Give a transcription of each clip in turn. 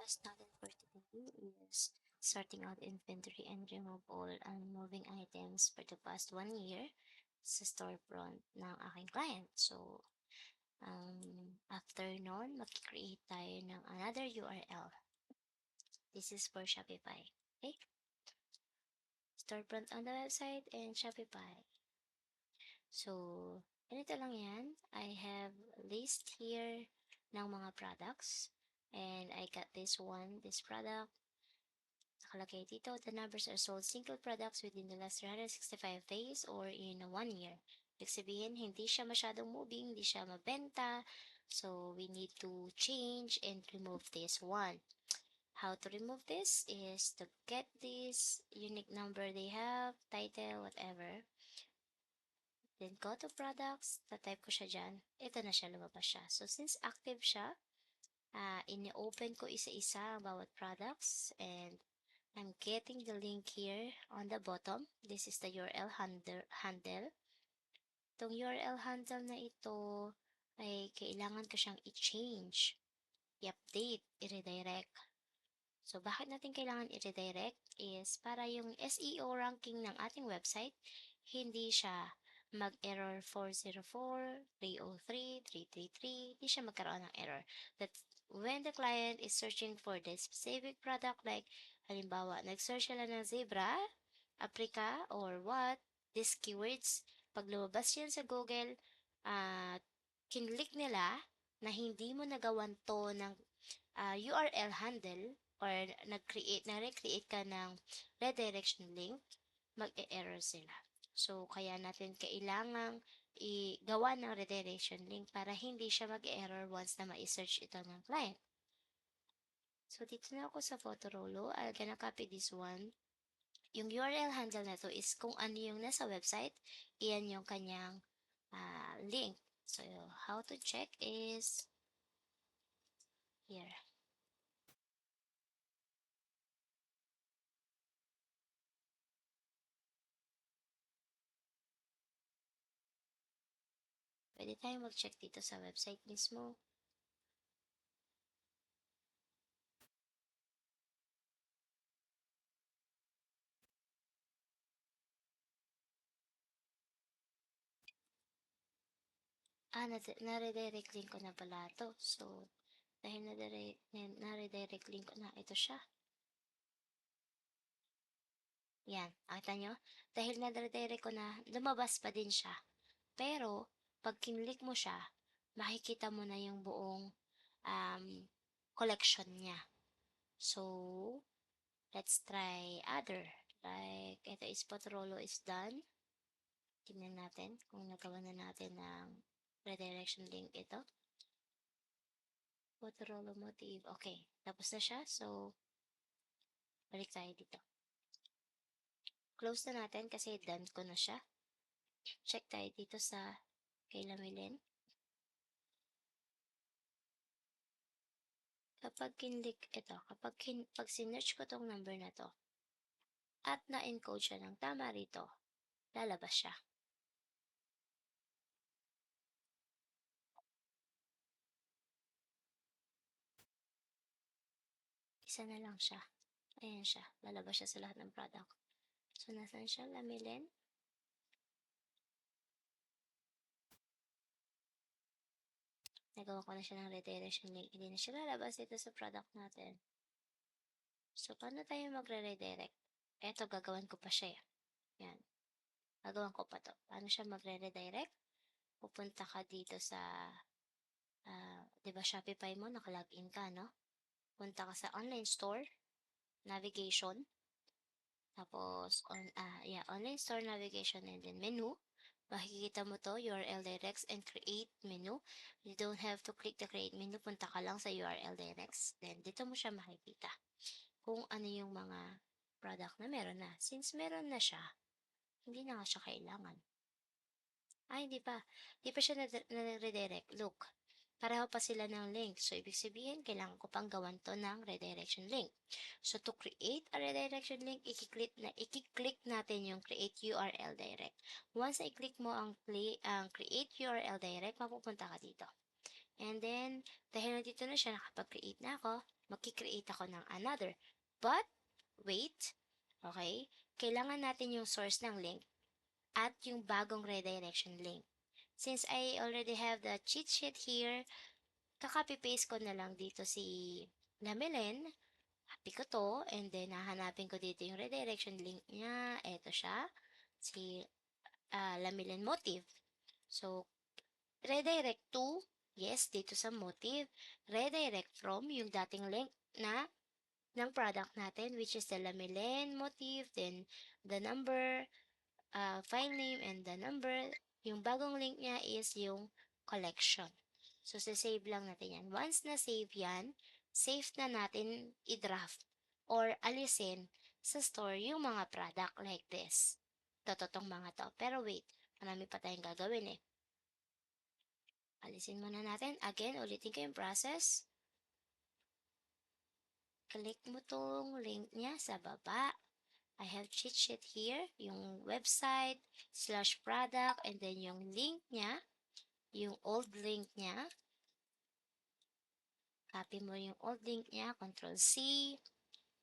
task natin for today is sorting out inventory and remove all unmoving items for the past 1 year sa storefront ng aking client. So, after nun, mag-create tayo ng another URL. This is for Shopify. Okay? Storefront on the website and Shopify. So, ganito lang yan. I have a list here ng mga products. And I got this product. Nakalagay dito, the numbers are sold single products within the last 365 days or in 1 year. Ibig sabihin, hindi siya masyadong moving, hindi siya mabenta. So, we need to change and remove this one. How to remove this is to get this unique number they have, title, whatever. Then go to products, tatype ko siya dyan. Ito na siya, lumabas siya. So, since active siya, ini-open ko isa-isa ang bawat products and I'm getting the link here on the bottom. This is the URL handle. Itong URL handle na ito ay kailangan ko siyang i-change, i-update, i-redirect. So, bakit natin kailangan i-redirect is para yung SEO ranking ng ating website, hindi siya mag-error 404, 303, 333, hindi siya magkaroon ng error. That when the client is searching for the specific product, like halimbawa, nag-search sila ng zebra, Africa, or what, these keywords, pag lumabas yan sa Google, kinlik nila na hindi mo nagawan to ng URL handle or na-recreate ka ng redirection link, mag-e-error sila. So, kaya natin kailangang i-gawa ng redirection link para hindi siya mag-error once na ma-search ito ng client. So, dito na ako sa Photorolo. I'm gonna copy this one. Yung URL handle na to is kung ano yung nasa website, iyan yung kanyang link. So, how to check is here. Pwede tayong mag-check dito sa website mismo. Na-redirect link ko na pala ito. So, dahil na-redirect link ko na, ito siya. Yan, nakita nyo? Dahil na-redirect ko na, lumabas pa din siya. Pero, pag kinlik mo siya, makikita mo na yung buong collection niya. So, let's try other. Like, ito is Potrolo is done. Tingnan natin kung nagawa na natin ng redirection link ito. Potrolo motive. Okay, tapos na siya. So, balik tayo dito. Close na natin kasi done ko na siya. Check tayo dito sa kay Lamilin. Kapag kinlik ito, pag sinearch ko tong number na to, at na-encode siya ng tama rito, lalabas siya. Isa na lang siya. Ayan siya. Lalabas siya sa lahat ng product. So, nasan siya? Lamilin. Nagawa ko na siya ng redirection link. Hindi na siya lalabas dito sa product natin. So, paano tayo magre-redirect? Eto, gagawin ko pa siya. Yan. Gagawan ko pa to. Paano siya magre-redirect? Pupunta ka dito sa, di ba Shopify mo, nakalagin ka, no? Punta ka sa online store, navigation, tapos, online store navigation and then menu. Makikita mo to, URL directs and create menu. You don't have to click the create menu. Punta ka lang sa URL directs. Then, dito mo siya makikita kung ano yung mga product na meron na. Since meron na siya, hindi na nga siya kailangan. Hindi pa. Hindi pa siya na-redirect. Look, pareho pa sila ng link. So, ibig sabihin, kailangan ko pang gawan to ng redirection link. So, to create a redirection link, i-click natin yung create URL direct. Once i-click mo ang create URL direct, mapupunta ka dito. And then, dahil nandito na siya, nakapag-create na ako, magki-create ako ng another. But, wait, okay? Kailangan natin yung source ng link at yung bagong redirection link. Since I already have the cheat sheet here, kaka-paste ko na lang dito si Lamelen. Copy ko to, and then hahanapin ko dito yung redirection link niya. Eto siya, si Lamelen motive. So, redirect to, yes, dito sa motive. Redirect from yung dating link na ng product natin, which is the Lamelen motive, then the number, file name, and the number. Yung bagong link niya is yung collection. So, save lang natin yan. Once na save yan, save na natin i-draft or alisin sa store yung mga product like this. Tototong mga to. Pero wait, marami pa tayong gagawin eh. Alisin muna natin. Again, ulitin ko yung process. Click mo tong link niya sa baba. I have cheat sheet here, yung website, /product, and then yung link niya, yung old link niya. Copy mo yung old link niya, Control C.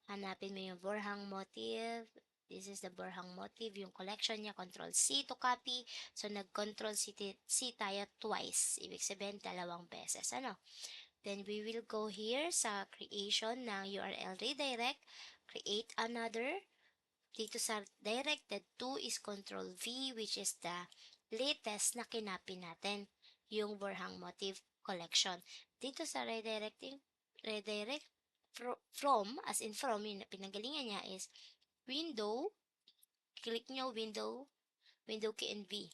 Hanapin mo yung Borhang motive. This is the Borhang motive, yung collection niya, Control C to copy. So, nag-Control C tayo twice. Ibig sabihin, dalawang beses. Ano? Then, we will go here sa creation ng URL redirect. Create another. Dito sa directed to is Control V, which is the latest na kinapin natin, yung Borhang motive collection. Dito sa redirect from, as in from, yung pinanggalingan niya is window, click nyo window key and V.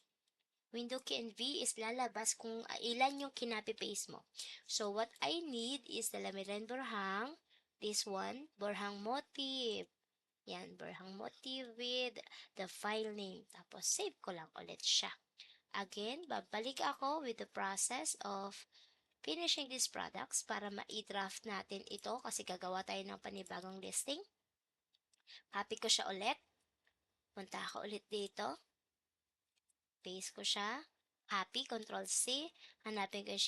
Window key and V is lalabas kung ilan yung kinapi-paste mo. So, what I need is the Lamelen Borhang, this one, Borhang motive. Yan, Borhang motive with the file name. Tapos, save ko lang ulit siya. Again, babalik ako with the process of finishing these products para ma-draft natin ito kasi gagawa tayo ng panibagong listing. Copy ko siya ulit. Punta ako ulit dito. Paste ko siya. Copy, Control C. Hanapin ko yung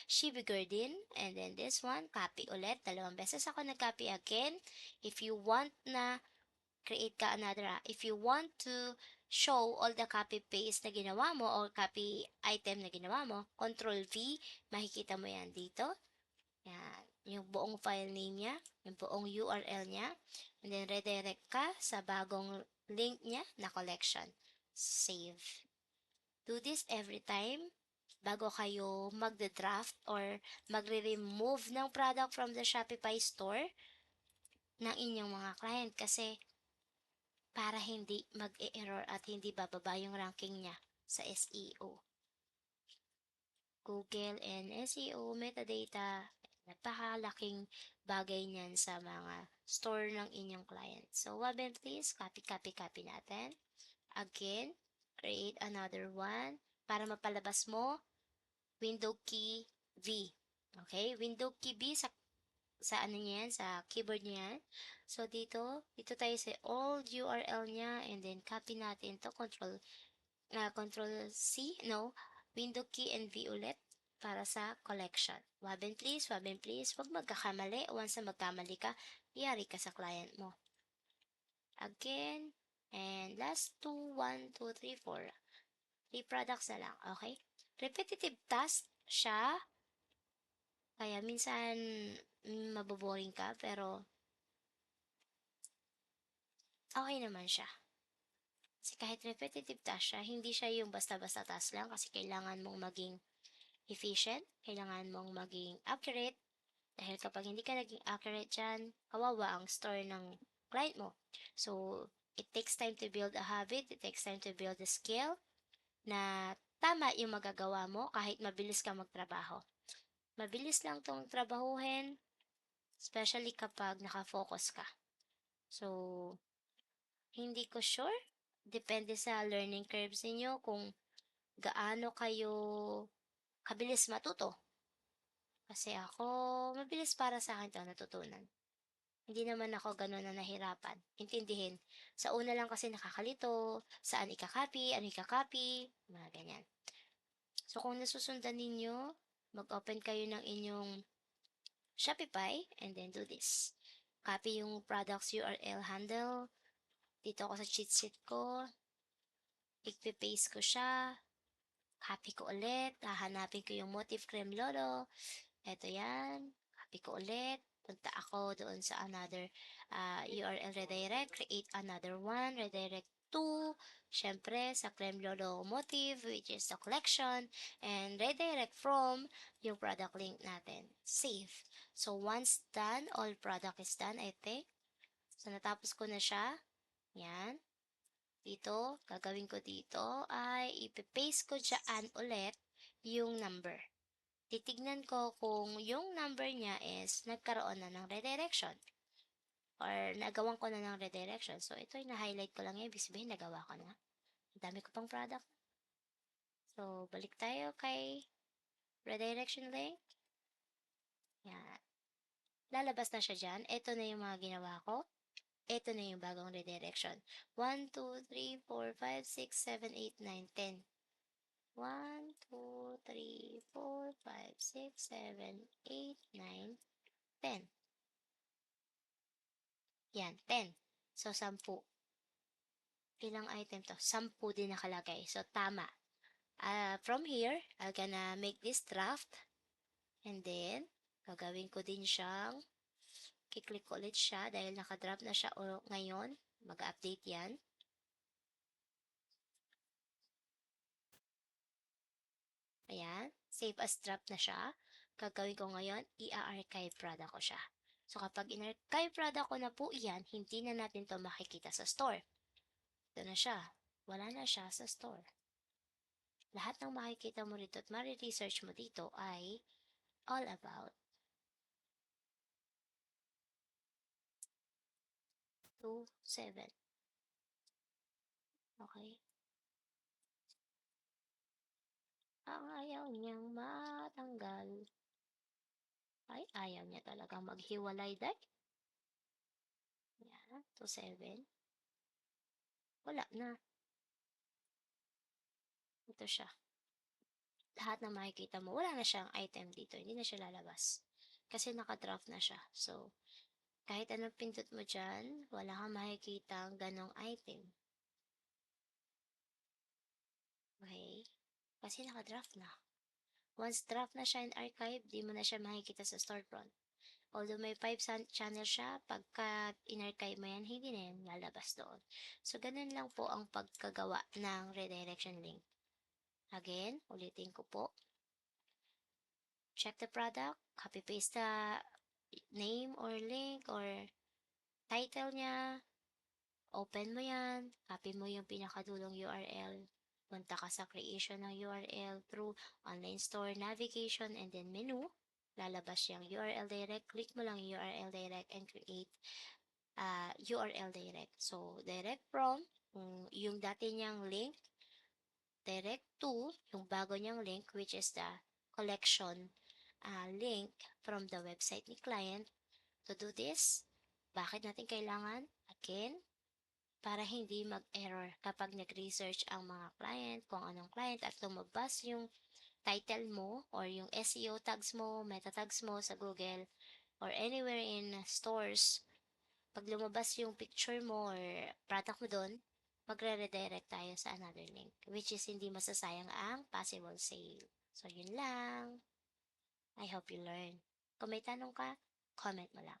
Shibigurdin. And then this one, copy ulit. Dalawang beses ako nag-copy again. If you want na create ka another, if you want to show all the copy paste na ginawa mo or copy item na ginawa mo, Control V, makikita mo yan dito. Yan, yung buong file name niya, yung buong URL niya, and then redirect ka sa bagong link niya na collection. Save. Do this every time bago kayo magde-draft or magre-remove ng product from the Shopify store ng inyong mga client kasi para hindi mag-error at hindi bababa yung ranking niya sa SEO. Google and SEO metadata, napakalaking bagay niyan sa mga store ng inyong client. So, Waben, please, copy natin. Again, create another one para mapalabas mo, window key V. Okay? Window key V sa ano niyan, sa keyboard niyan. So, dito tayo sa old URL niya and then copy natin to control C, no, window key and V ulit para sa collection. Waben please, huwag magkakamali. Once na magkamali ka, yari ka sa client mo. Again, and last 2, 1, 2, 3, 4. 3 products na lang, okay? Repetitive task siya, kaya minsan maboboring ka, pero okay naman siya. Kasi kahit repetitive task siya, hindi siya yung basta-basta task lang kasi kailangan mong maging efficient, kailangan mong maging accurate, dahil kapag hindi ka naging accurate dyan, kawawa ang store ng client mo. So, it takes time to build a habit, it takes time to build a skill na tama yung magagawa mo kahit mabilis ka magtrabaho. Mabilis lang tong trabahuhin, especially kapag nakafocus ka. So, hindi ko sure. Depende sa learning curves niyo kung gaano kayo kabilis matuto. Kasi ako, mabilis para sa akin ito natutunan. Hindi naman ako gano'n na nahirapan. Intindihin. Sa una lang kasi nakakalito, saan ikakopy, ano ikakopy, mga ganyan. So, kung nasusundan ninyo, mag-open kayo ng inyong Shopify and then do this. Copy yung products URL handle. Dito ako sa cheat sheet ko. I-paste ko siya. Copy ko ulit. Hahanapin ko yung Motif Creme Lolo. Ito yan. Copy ko ulit. Punta ako doon sa another URL redirect. Create another one. Redirect to, syempre, sa Creme Lolo Motif, which is the collection. And redirect from yung product link natin. Save. So, once done, all product is done, I think. So, natapos ko na siya. Yan. Dito, gagawin ko dito ay ipipaste ko dyan ulit yung number. Titignan ko kung yung number niya is nagkaroon na ng redirection or nagawan ko na ng redirection. So, ito yung na-highlight ko lang yan. Ibig sabihin, nagawa ko na. Ang dami ko pang product. So, balik tayo kay redirection link. Yan. Lalabas na siya dyan. Ito na yung mga ginawa ko. Ito na yung bagong redirection. 1, 2, 3, 4, 5, 6, 7, 8, 9, 10. 1, 2, 3, 4, 5, 6, 7, 8, 9, 10. Yan, 10. So, 10. Ilang item to? 10 din nakalagay. So, tama. From here, I'm gonna make this draft. And then, gagawin ko din siyang kiklik ko ulit siya dahil nakadraft na siya ngayon. Mag-update yan. Ayan. Save as draft na siya. Gagawin ko ngayon, i-archive product ko siya. So, kapag in-archive product ko na po yan, hindi na natin to makikita sa store. Ito na siya. Wala na siya sa store. Lahat ng makikita mo rito at mariresearch mo dito ay all about 2.7. Okay? Ang ayaw niyang matanggal. Ay, ayaw niya talagang maghiwalay dahil. Yan, 2.7. Wala na. Ito siya. Lahat na makikita mo, wala na siyang item dito. Hindi na siya lalabas. Kasi naka-draft na siya. So, kahit anong pindot mo dyan, wala kang makikita ang ganong item. Okay? Kasi naka-draft na. Once draft na siya in archive, di mo na siya makikita sa storefront. Although may 5 channel siya, pagka in-archive mo yan, hindi na yan lalabas doon. So, ganun lang po ang pagkagawa ng redirection link. Again, ulitin ko po. Check the product, copy-paste the name or link or title niya, open mo yan, copy mo yung pinakadulong URL, punta ka sa creation ng URL through online store navigation and then menu, lalabas yung URL direct, click mo lang yung URL direct and create URL direct. So, direct from yung dati niyang link, direct to yung bago niyang link which is the collection link from the website ni client. To do this, bakit natin kailangan? Again, para hindi mag-error kapag nag-research ang mga client, kung anong client at lumabas yung title mo or yung SEO tags mo, meta tags mo sa Google or anywhere in stores. Pag lumabas yung picture mo or product mo doon, magre-redirect tayo sa another link which is hindi masasayang ang possible sale. So, yun lang. I hope you learn. Kung may tanong ka, comment mo lang.